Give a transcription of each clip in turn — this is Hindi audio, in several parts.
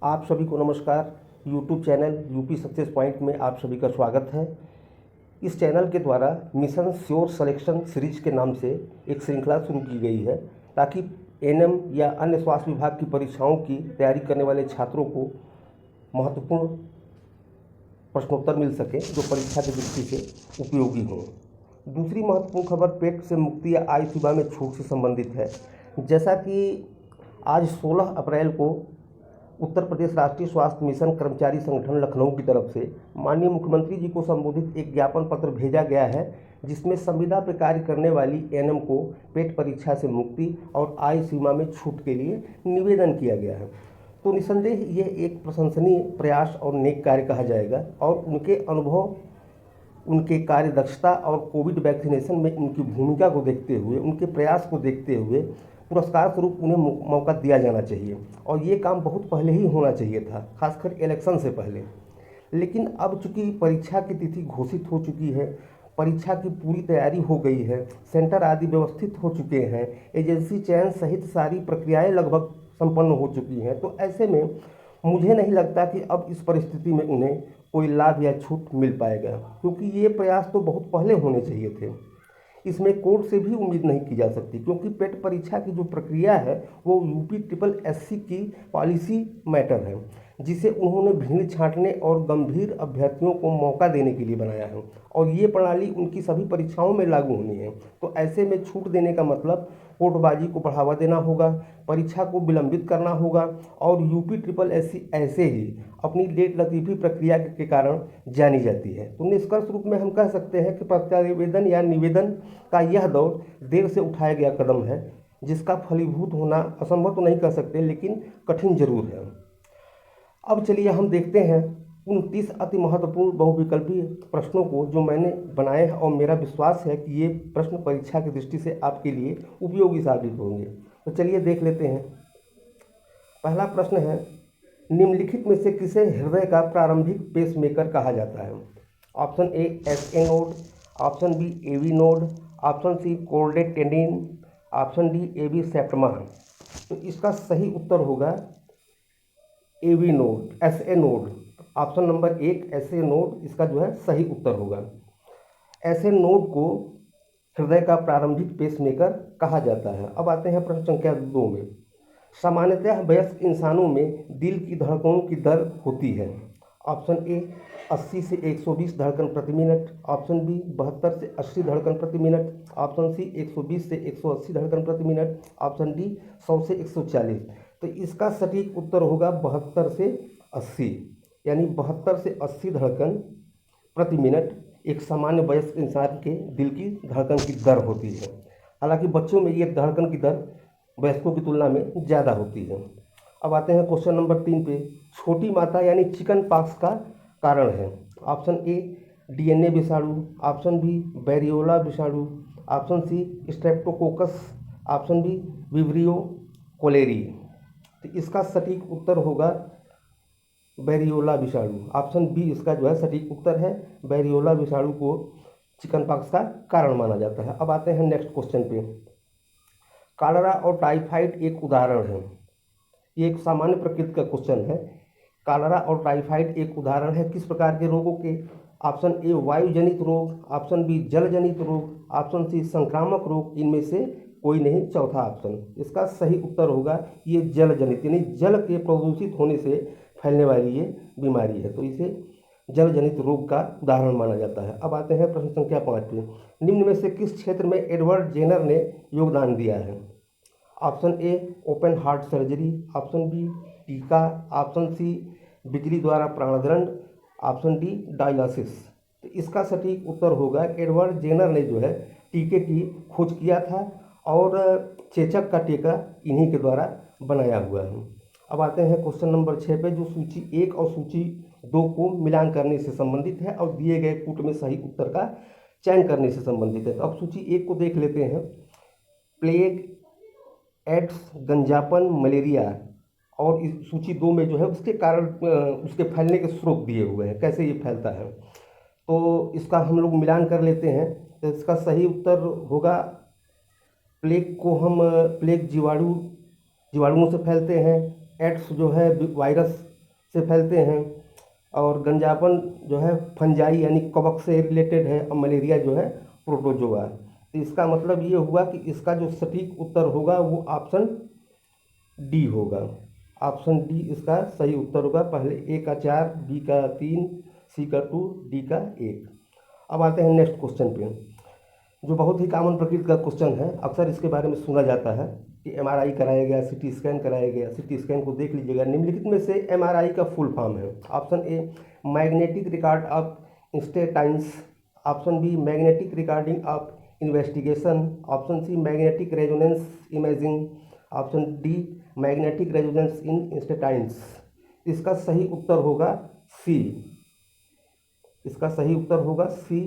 आप सभी को नमस्कार। YouTube channel UP success point में आप सभी का स्वागत है। इस चैनल के द्वारा मिशन श्योर सिलेक्शन सीरीज के नाम से एक श्रृंखला शुरू की गई है ताकि एएनएम या अन्य स्वास्थ्य विभाग की परीक्षाओं की तैयारी करने वाले छात्रों को महत्वपूर्ण प्रश्नोत्तर मिल सके जो परीक्षा की दृष्टि से उपयोगी हों। दूसरी महत्वपूर्ण खबर पेट से मुक्ति या आयु सीमा में छूट से संबंधित है। जैसा कि आज 16 अप्रैल को उत्तर प्रदेश राष्ट्रीय स्वास्थ्य मिशन कर्मचारी संगठन लखनऊ की तरफ से माननीय मुख्यमंत्री जी को संबोधित एक ज्ञापन पत्र भेजा गया है, जिसमें संविदा पर कार्य करने वाली एएनएम को पेट परीक्षा से मुक्ति और आयु सीमा में छूट के लिए निवेदन किया गया है। तो निसंदेह ये एक प्रशंसनीय प्रयास और नेक कार्य कहा जाएगा और उनके अनुभव, उनके कार्य दक्षता और कोविड वैक्सीनेशन में उनकी भूमिका को देखते हुए, उनके प्रयास को देखते हुए पुरस्कार स्वरूप उन्हें मौका दिया जाना चाहिए। और ये काम बहुत पहले ही होना चाहिए था, खासकर इलेक्शन से पहले। लेकिन अब चूंकि परीक्षा की तिथि घोषित हो चुकी है, परीक्षा की पूरी तैयारी हो गई है, सेंटर आदि व्यवस्थित हो चुके हैं, एजेंसी चयन सहित सारी प्रक्रियाएं लगभग संपन्न हो चुकी हैं, तो ऐसे में मुझे नहीं लगता कि अब इस परिस्थिति में उन्हें कोई लाभ या छूट मिल पाएगा, क्योंकि ये प्रयास तो बहुत पहले होने चाहिए थे। इसमें कोर्ट से भी उम्मीद नहीं की जा सकती, क्योंकि पेट परीक्षा की जो प्रक्रिया है वो यूपी ट्रिपल एससी की पॉलिसी मैटर है, जिसे उन्होंने भीड़ छांटने और गंभीर अभ्यर्थियों को मौका देने के लिए बनाया है और ये प्रणाली उनकी सभी परीक्षाओं में लागू होनी है। तो ऐसे में छूट देने का मतलब कोर्टबाजी को बढ़ावा देना होगा, परीक्षा को विलंबित करना होगा और यूपी ट्रिपल एससी ऐसे ही अपनी लेट लतीफ़ी प्रक्रिया के कारण जानी जाती है। तो निष्कर्ष रूप में हम कह सकते हैं कि प्रत्यावेदन या निवेदन का यह दौर देर से उठाया गया कदम है, जिसका फलीभूत होना असंभव तो नहीं कह सकते, लेकिन कठिन जरूर है। अब चलिए हम देखते हैं 29 अति महत्वपूर्ण बहुविकल्पी प्रश्नों को जो मैंने बनाए हैं और मेरा विश्वास है कि ये प्रश्न परीक्षा की दृष्टि से आपके लिए उपयोगी साबित होंगे। तो चलिए देख लेते हैं। पहला प्रश्न है, निम्नलिखित में से किसे हृदय का प्रारंभिक पेसमेकर कहा जाता है? Option A SA node, option B AV node, option C chordae tendineae, option D AV septum. तो इसका सही उत्तर होगा AV node, SA node. Option number 1 SA node इसका जो है सही उत्तर होगा। एसए नोड को हृदय का प्रारंभिक पेसमेकर कहा जाता है। अब आते हैं प्रश्न संख्या 2 में। सामान्यतः वयस्क इंसानों में दिल की धड़कनों की दर होती है। ऑप्शन ए 80 से 120 धड़कन प्रति मिनट, ऑप्शन बी 72 से 80 धड़कन प्रति मिनट, ऑप्शन सी 120 से 180 धड़कन प्रति मिनट, ऑप्शन डी 100 से 140। तो इसका सटीक उत्तर होगा 72 से 80, यानी 72 से 80 धड़कन प्रति मिनट एक सामान्य वयस्क इंसान के दिल की धड़कन की दर होती है। हालांकि बच्चों में ये धड़कन की दर वयस्कों की तुलना में ज़्यादा होती है। अब आते हैं क्वेश्चन नंबर 3 पे। छोटी माता यानी चिकन पॉक्स का कारण है। ऑप्शन ए डीएनए विषाणु, ऑप्शन बी बैरियोला विषाणु, option C streptococcus, option B vibrio cholerae. तो इसका सटीक उत्तर होगा बैरियोला विषाणु। ऑप्शन बी इसका जो है सटीक उत्तर है। बैरियोला विषाणु को चिकन पॉक्स का कारण माना जाता है। अब आते हैं नेक्स्ट क्वेश्चन पे। कॉलरा और टाइफाइड एक उदाहरण है। ये एक सामान्य प्रकृति का क्वेश्चन है। कॉलरा और टाइफाइड एक उदाहरण है किस प्रकार के रोगों के? ऑप्शन ए वायुजनित रोग, ऑप्शन बी जलजनित रोग, ऑप्शन सी संक्रामक रोग, इनमें से कोई नहीं, चौथा ऑप्शन। इसका सही उत्तर होगा ये जलजनित, यानी जल के प्रदूषित होने से फैलने वाली ये बीमारी है, तो इसे जलजनित रोग का उदाहरण माना जाता है। अब आते हैं प्रश्न संख्या 5 पे। निम्न में से किस क्षेत्र में एडवर्ड जेनर ने योगदान दिया है? Option A open heart surgery, option B टीका, ऑप्शन सी बिजली द्वारा प्राणदंड, ऑप्शन डी डायलिसिस। तो इसका सटीक उत्तर होगा एडवर्ड जेनर ने जो है टीके की खोज किया था और चेचक का टीका इन्हीं के द्वारा बनाया हुआ है। अब आते हैं क्वेश्चन नंबर 6 पे, जो सूची 1 और सूची 2 को मिलान करने से संबंधित है और दिए गए कूट में सही उत्तर का चयन करने से संबंधित है। तो अब सूची 1 को देख लेते हैं। प्लेग, एड्स, गंजापन, मलेरिया, और इस सूची 2 में जो है उसके कारण, उसके फैलने के स्रोत दिए हुए हैं, कैसे ये फैलता है। तो इसका हम लोग मिलान कर लेते हैं। तो इसका सही उत्तर होगा प्लेग को हम प्लेग जीवाणुओं से फैलते हैं। एड्स जो है वायरस से फैलते हैं, और गंजापन जो है फंजाई यानी कवक से रिलेटेड है, और मलेरिया जो है प्रोटोजोआ। तो इसका मतलब ये हुआ कि इसका जो सटीक उत्तर होगा वो ऑप्शन डी होगा। ऑप्शन डी इसका सही उत्तर होगा। पहले ए का 4, बी का 3, सी का 2, डी का 1। अब आते हैं नेक्स्ट क्वेश्चन पे, जो बहुत ही कॉमन प्रकृति का क्वेश्चन है। अक्सर इसके बारे में सुना जाता है कि एमआरआई कराया गया, सीटी स्कैन कराया गया। सीटी स्कैन को देख लीजिएगा। निम्नलिखित में से एमआरआई का फुल फॉर्म है। Option A magnetic record of इंस्टेटाइन्स, option B magnetic recording of investigation, option C magnetic resonance imaging, option D magnetic resonance in इंस्टेटाइन्स। इसका सही उत्तर होगा सी। इसका सही उत्तर होगा सी,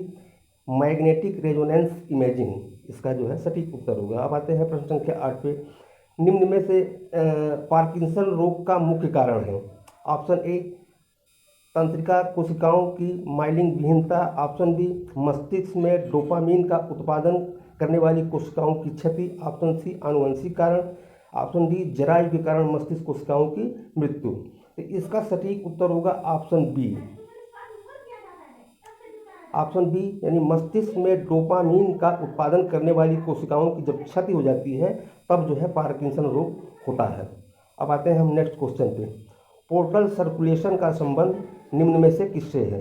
मैग्नेटिक रेजोनेंस इमेजिंग। इसका जो है सटीक उत्तर होगा। अब आते हैं प्रश्न संख्या 8 पे। निम्न में से पार्किंसन रोग का मुख्य कारण है। ऑप्शन ए तंत्रिका कोशिकाओं की माइलिंग विहीनता, ऑप्शन बी मस्तिष्क में डोपामीन का उत्पादन करने वाली कोशिकाओं की क्षति, ऑप्शन सी आनुवंशिक कारण, ऑप्शन डी जरायु के कारण मस्तिष्क कोशिकाओं की मृत्यु। तो इसका सटीक उत्तर होगा ऑप्शन बी। ऑप्शन बी यानी मस्तिष्क में डोपामीन का उत्पादन करने वाली कोशिकाओं की जब क्षति हो जाती है तब जो है पार्किंसन रोग होता है। अब आते हैं हम नेक्स्ट क्वेश्चन पे। पोर्टल सर्कुलेशन का संबंध निम्न में से किससे है?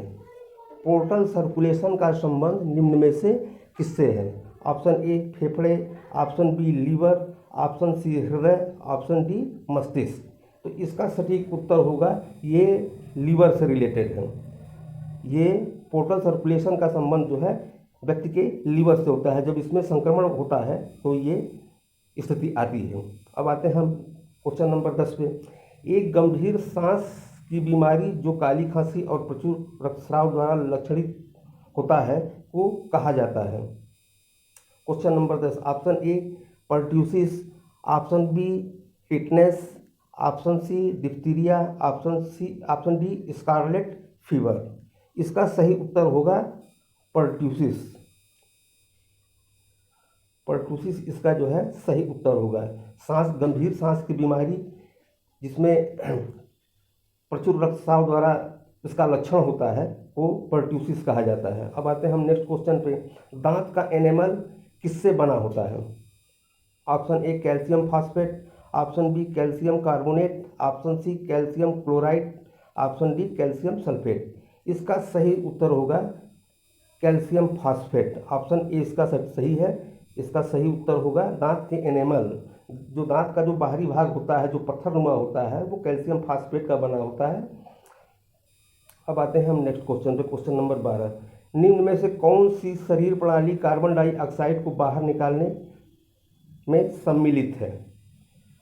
पोर्टल सर्कुलेशन का संबंध निम्न में से किससे है? ऑप्शन ए फेफड़े, option B liver, option C हृदय, ऑप्शन डी मस्तिष्क। तो इसका सटीक उत्तर होगा ये लीवर से रिलेटेड है। ये पोर्टल सर्कुलेशन का संबंध जो है व्यक्ति के लीवर से होता है। जब इसमें संक्रमण होता है तो ये स्थिति आती है। अब आते हैं हम क्वेश्चन नंबर 10 पे। एक गंभीर सांस की बीमारी जो काली खांसी और प्रचुर रक्तस्राव द्वारा लक्षणित होता है वो कहा जाता है। Question number 10, option A pertussis, option B tetanus, option C diphtheria, option D scarlet fever. इसका सही उत्तर होगा पर्ट्यूसिस। पर्ट्यूसिस इसका जो है सही उत्तर होगा। गंभीर सांस की बीमारी जिसमें प्रचुर रक्तस्राव द्वारा इसका लक्षण होता है वो पर्ट्यूसिस कहा जाता है। अब आते हैं हम नेक्स्ट क्वेश्चन पे। दांत का एनेमल किससे बना होता है? Option A calcium phosphate, option B calcium carbonate, option C calcium chloride, option D calcium sulphate. इसका सही उत्तर होगा कैल्शियम फॉस्फेट। ऑप्शन ए इसका सही है। इसका सही उत्तर होगा दांत के एनेमल, जो दांत का जो बाहरी भाग होता है जो पत्थरनुमा होता है वो कैल्शियम फॉस्फेट का बना होता है। अब आते हैं हम नेक्स्ट क्वेश्चन पे। क्वेश्चन नंबर 12, निम्न में से कौन सी शरीर प्रणाली कार्बन डाइऑक्साइड को बाहर निकालने में सम्मिलित है?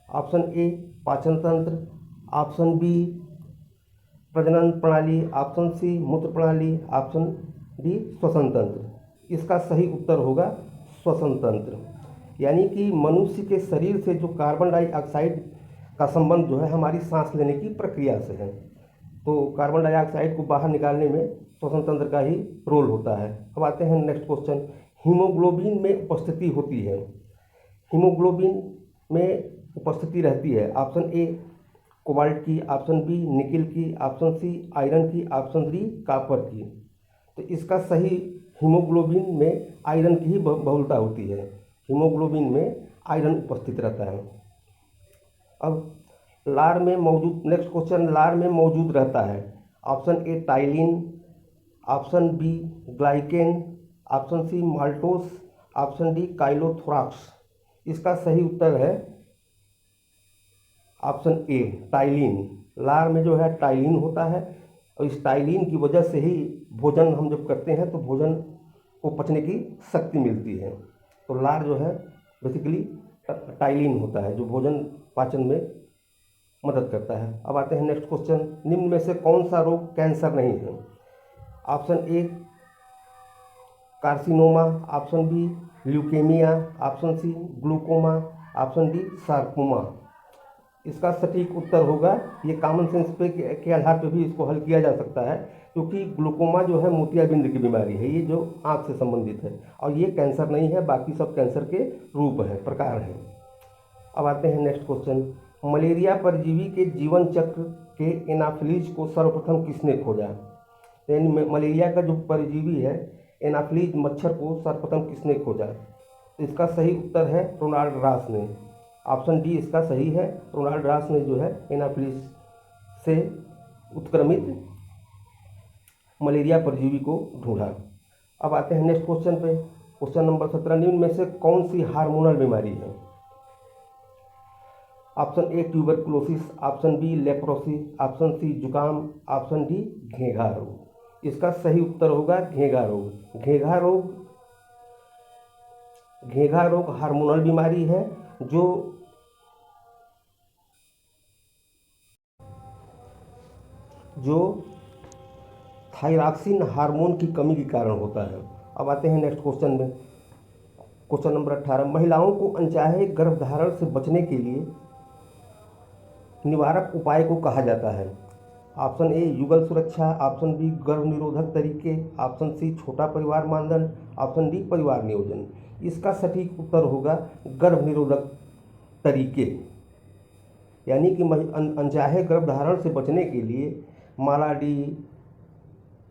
ऑप्शन ए पाचन तंत्र, ऑप्शन बी प्रजनन प्रणाली, ऑप्शन सी मूत्र प्रणाली, ऑप्शन डी श्वसन तंत्र। इसका सही उत्तर होगा श्वसन तंत्र। यानी कि मनुष्य के शरीर से जो कार्बन डाइऑक्साइड का संबंध जो है हमारी सांस लेने की प्रक्रिया से है। तो कार्बन डाइऑक्साइड को बाहर निकालने में श्वसन तंत्र का ही रोल होता है। अब आते हैं नेक्स्ट क्वेश्चन। हीमोग्लोबिन में उपस्थिति होती है। हीमोग्लोबिन में उपस्थिति रहती है। ऑप्शन ए कोबाल्ट की, ऑप्शन बी निकिल की, ऑप्शन सी आयरन की, ऑप्शन डी कॉपर की। तो इसका सही हीमोग्लोबिन में आयरन की ही बहुलता होती है। हीमोग्लोबिन में आयरन उपस्थित रहता है। अब लार में मौजूद, नेक्स्ट क्वेश्चन, लार में मौजूद रहता है। Option A ptyalin, option B glycan, option C maltose, option D chylothorax. इसका सही उत्तर है ऑप्शन ए टाइलिन। लार में जो है टाइलिन होता है और इस टाइलिन की वजह से ही भोजन हम जब करते हैं तो भोजन को पचने की शक्ति मिलती है। तो लार जो है बेसिकली टाइलिन होता है जो भोजन पाचन में मदद करता है। अब आते हैं नेक्स्ट क्वेश्चन। निम्न में से कौन सा रोग कैंसर नहीं है? Option A carcinoma, option B leukaemia, option C glaucoma, option D sarcoma. इसका सटीक उत्तर होगा, ये कॉमन सेंस पे के आधार पे भी इसको हल किया जा सकता है, क्योंकि ग्लूकोमा जो है मोतियाबिंद की बीमारी है, ये जो आँख से संबंधित है, और ये कैंसर नहीं है, बाकी सब कैंसर के रूप हैं, प्रकार हैं। अब आते हैं नेक्स्ट क्वेश्चन। मलेरिया परजीवी के जीवन चक्र के एनाफिलीज को सर्वप्रथम किसने खोजा? यानी मलेरिया का जो परजीवी है एनाफिलीज मच्छर को सर्वप्रथम किसने खोजा? तो इसका सही उत्तर है रोनाल्ड रॉस ने। ऑप्शन डी इसका सही है, रोनाल्ड रॉस ने जो है एनाफिलीज से उत्क्रमित मलेरिया परजीवी को ढूंढा। अब आते हैं नेक्स्ट क्वेश्चन पे। क्वेश्चन नंबर 17, निम्न में से कौन सी हार्मोनल बीमारी है? Option A tuberculosis, option B leprosy, option C जुकाम, ऑप्शन डी घेंघा रोग। इसका सही उत्तर होगा घेंघा रोग। घेंघा रोग हार्मोनल बीमारी है जो थायरॉक्सिन हार्मोन की कमी के कारण होता है। अब आते हैं नेक्स्ट क्वेश्चन में। क्वेश्चन नंबर 18, महिलाओं को अनचाहे गर्भधारण से बचने के लिए निवारक उपाय को कहा जाता है? ऑप्शन ए युगल सुरक्षा, ऑप्शन बी गर्भ निरोधक तरीके, ऑप्शन सी छोटा परिवार मानदंड, ऑप्शन डी परिवार नियोजन। इसका सटीक उत्तर होगा गर्भ निरोधक तरीके। यानी कि अनचाहे गर्भधारण से बचने के लिए माला डी,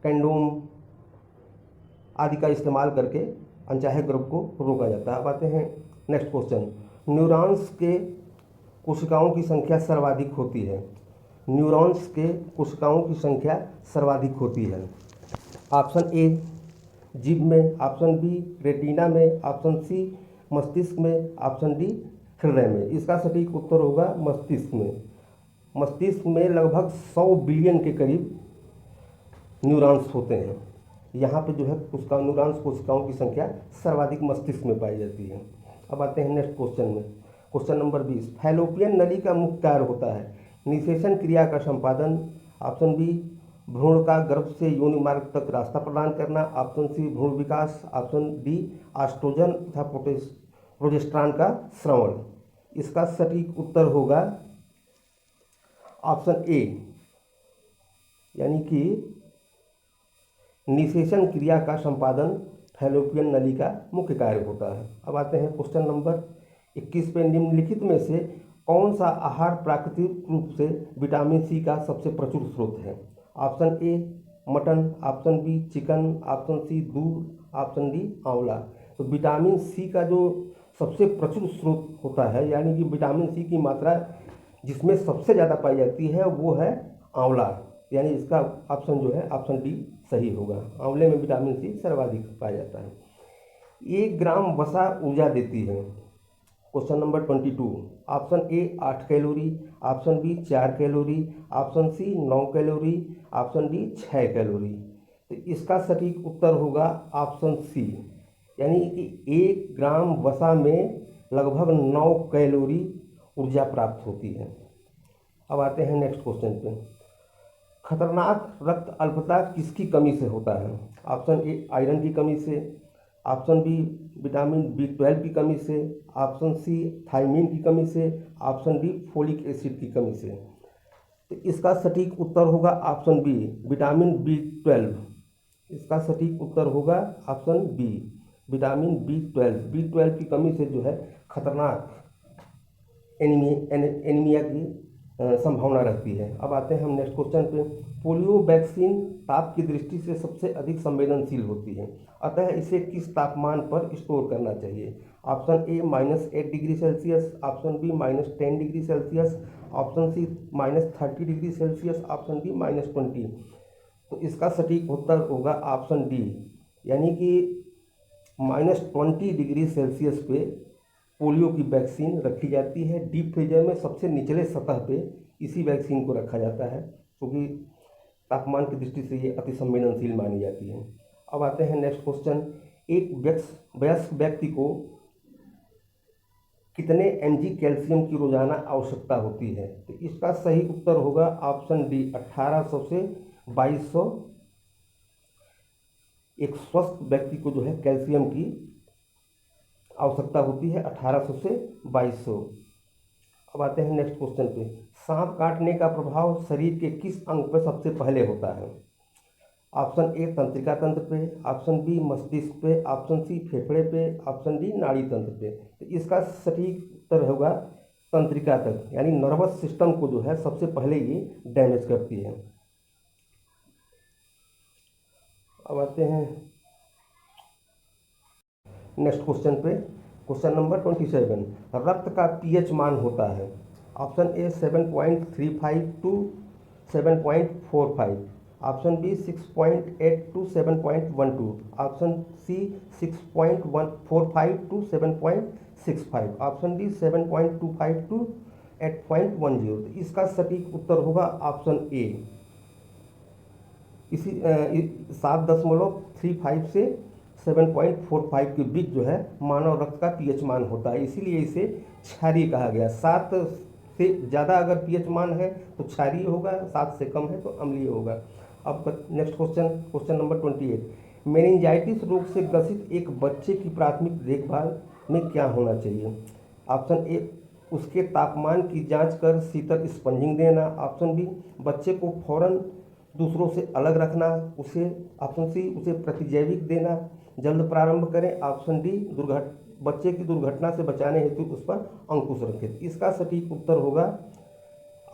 कंडोम आदि का इस्तेमाल करके अनचाहे गर्भ को रोका जाता है। अब आते हैं नेक्स्ट क्वेश्चन। न्यूरॉन्स के कोशिकाओं की संख्या सर्वाधिक होती है? न्यूरॉन्स के कोशिकाओं की संख्या सर्वाधिक होती है। ऑप्शन ए जीभ में, ऑप्शन बी रेटिना में, ऑप्शन सी मस्तिष्क में, ऑप्शन डी हृदय में। इसका सटीक उत्तर होगा मस्तिष्क में। मस्तिष्क में लगभग 100 बिलियन के करीब न्यूरॉन्स होते हैं। यहाँ पे जो है न्यूरॉन्स कोशिकाओं की संख्या सर्वाधिक मस्तिष्क में पाई जाती है। अब आते हैं नेक्स्ट क्वेश्चन में। क्वेश्चन नंबर 20, फैलोपियन नली का मुख्य कार्य होता है? निषेचन क्रिया का संपादन, ऑप्शन बी भ्रूण का गर्भ से योनि मार्ग तक रास्ता प्रदान करना, ऑप्शन सी भ्रूण विकास, ऑप्शन डी एस्ट्रोजन तथा प्रोजेस्टेरॉन का स्रावण। इसका सटीक उत्तर होगा ऑप्शन ए, यानी कि निषेचन क्रिया का संपादन फैलोपियन नली का मुख्य कार्य होता है। अब आते हैं क्वेश्चन नंबर 21 पे। निम्नलिखित में से कौन सा आहार प्राकृतिक रूप से विटामिन सी का सबसे प्रचुर स्रोत है? Option A mutton, option B chicken, option C दूध, ऑप्शन डी आंवला। तो विटामिन सी का जो सबसे प्रचुर स्रोत होता है, यानी कि विटामिन सी की मात्रा जिसमें सबसे ज़्यादा पाई जाती है वो है आंवला। यानी इसका ऑप्शन जो है ऑप्शन डी सही होगा। आंवले में विटामिन सी सर्वाधिक पाया जाता है। 1 ग्राम वसा ऊर्जा देती है? Question number 22, option A 8 calorie, option B 4 calorie, option C 9 calorie, option D 6 calorie. तो इसका सटीक उत्तर होगा ऑप्शन सी, यानी कि 1 ग्राम वसा में लगभग 9 कैलोरी ऊर्जा प्राप्त होती है। अब आते हैं नेक्स्ट क्वेश्चन पे। खतरनाक रक्त अल्पता किसकी कमी से होता है? ऑप्शन ए आयरन की कमी से, ऑप्शन बी विटामिन B12 की कमी से, ऑप्शन सी थायमीन की कमी से, ऑप्शन डी फोलिक एसिड की कमी से। तो इसका सटीक उत्तर होगा ऑप्शन बी विटामिन B12। इसका सटीक उत्तर होगा ऑप्शन बी विटामिन B12 की कमी से जो है खतरनाक एनीमिया की संभावना रहती है। अब आते हैं हम नेक्स्ट क्वेश्चन पे। पोलियो वैक्सीन ताप की दृष्टि से सबसे अधिक संवेदनशील होती है, अतः इसे किस तापमान पर स्टोर करना चाहिए? Option A -8 degree Celsius, option B -10 degree Celsius, option C -30 degree Celsius, option D -20। तो इसका सटीक उत्तर होगा ऑप्शन डी, यानी कि -20 डिग्री सेल्सियस पे पोलियो की वैक्सीन रखी जाती है। डीप फ्रीजर में सबसे निचले सतह पे इसी वैक्सीन को रखा जाता है, क्योंकि तापमान की दृष्टि से ये अति संवेदनशील मानी जाती है। अब आते हैं नेक्स्ट क्वेश्चन। एक वयस्क व्यक्ति को कितने mg कैल्शियम की रोजाना आवश्यकता होती है? तो इसका सही उत्तर होगा ऑप्शन डी 1800 से 2200। एक स्वस्थ व्यक्ति को जो है कैल्शियम की आवश्यकता होती है 1800 से 2200। अब आते हैं नेक्स्ट क्वेश्चन पे। सांप काटने का प्रभाव शरीर के किस अंग पर सबसे पहले होता है? ऑप्शन ए तंत्रिका तंत्र पे, ऑप्शन बी मस्तिष्क पे, ऑप्शन सी फेफड़े पे, ऑप्शन डी नाड़ी तंत्र पे। तो इसका सटीक उत्तर होगा तंत्रिका तक यानी नर्वस सिस्टम को जो है सबसे पहले ये डैमेज करती है। अब आते हैं नेक्स्ट क्वेश्चन पे। क्वेश्चन नंबर 27, रक्त का पीएच मान होता है। Option A 7.35 to 7.45, option B 6.8 to 7.12, option C 6.145 to 7.65, option D 7.25 to 8.10। तो इसका सटीक उत्तर होगा ऑप्शन ए। इसी 7.35 से 7.45 के बीच जो है मानव रक्त का पीएच मान होता है, इसीलिए इसे क्षारीय कहा गया। 7 से ज़्यादा अगर पीएच मान है तो क्षारीय होगा, 7 से कम है तो अम्लीय होगा। अब next question, question number 28, meningitis रोग से ग्रसित एक बच्चे की प्राथमिक देखभाल में क्या होना चाहिए। ऑप्शन ए उसके तापमान की जांच कर शीतल स्पंजिंग देना, ऑप्शन बी बच्चे को फौरन दूसरों से अलग रखना, ऑप्शन सी उसे प्रतिजैविक देना, जल्द प्रारंभ करें, ऑप्शन डी बच्चे की दुर्घटना से बचाने हेतु उस पर अंकुश रखें। इसका सटीक उत्तर होगा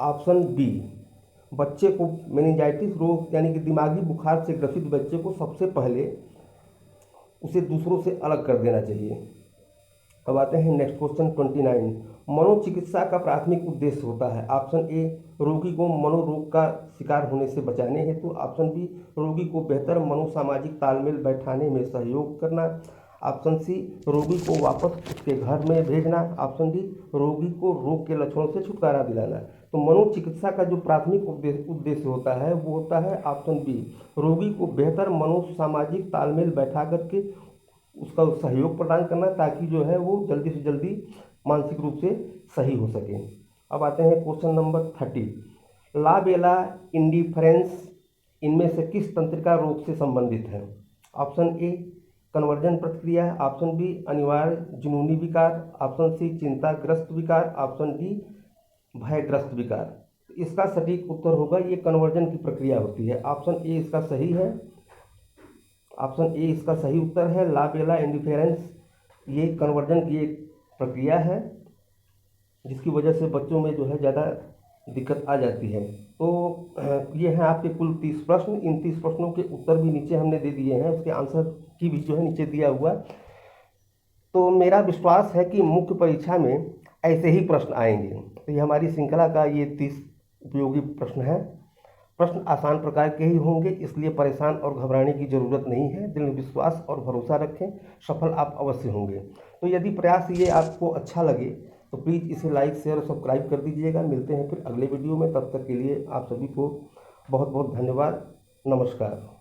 ऑप्शन बी। बच्चे को मेनिंजाइटिस रोग यानी कि दिमागी बुखार से ग्रसित बच्चे को सबसे पहले उसे दूसरों से अलग कर देना चाहिए। अब आते हैं नेक्स्ट क्वेश्चन 29, मनोचिकित्सा का प्राथमिक उद्देश्य होता है। ऑप्शन ए रोगी को मनोरोग का शिकार होने से बचाने हेतु, ऑप्शन बी रोगी को बेहतर मनोसामाजिक तालमेल बैठाने में सहयोग करना, ऑप्शन सी रोगी को वापस उसके घर में भेजना, ऑप्शन डी रोगी को रोग के लक्षणों से छुटकारा दिलाना। तो मनोचिकित्सा का जो प्राथमिक उद्देश्य होता है वो होता है ऑप्शन बी, रोगी को बेहतर मनोसामाजिक तालमेल बैठा करके उसका सहयोग प्रदान करना ताकि जो है वो जल्दी से जल्दी मानसिक रूप से सही हो सके। अब आते हैं क्वेश्चन नंबर 30, लाबेला इंडिफरेंस इनमें से किस तंत्रिका रोग से संबंधित है। ऑप्शन ए कन्वर्जन प्रतिक्रिया, ऑप्शन बी अनिवार्य जुनूनी विकार, ऑप्शन सी चिंताग्रस्त विकार, ऑप्शन डी भयग्रस्त विकार। इसका सटीक उत्तर होगा ये कन्वर्जन की प्रक्रिया होती है। ऑप्शन ए इसका सही है, ऑप्शन ए इसका सही उत्तर है। लाबेला इंडिफरेंस ये कन्वर्जन की एक प्रक्रिया है जिसकी वजह से बच्चों में जो है ज़्यादा दिक्कत आ जाती है। तो ये हैं आपके कुल 30 प्रश्न। इन 30 प्रश्नों के उत्तर भी नीचे हमने दे दिए हैं, उसके आंसर की भी जो है नीचे दिया हुआ। तो मेरा विश्वास है कि मुख्य परीक्षा में ऐसे ही प्रश्न आएंगे। तो ये हमारी श्रृंखला का ये 30 उपयोगी प्रश्न है। प्रश्न आसान प्रकार के ही होंगे, इसलिए परेशान और घबराने की ज़रूरत नहीं है। दिल में विश्वास और भरोसा रखें, सफल आप अवश्य होंगे। तो यदि प्रयास ये आपको अच्छा लगे तो प्लीज़ इसे लाइक शेयर और सब्सक्राइब कर दीजिएगा। मिलते हैं फिर अगले वीडियो में, तब तक के लिए आप सभी को बहुत बहुत धन्यवाद। नमस्कार।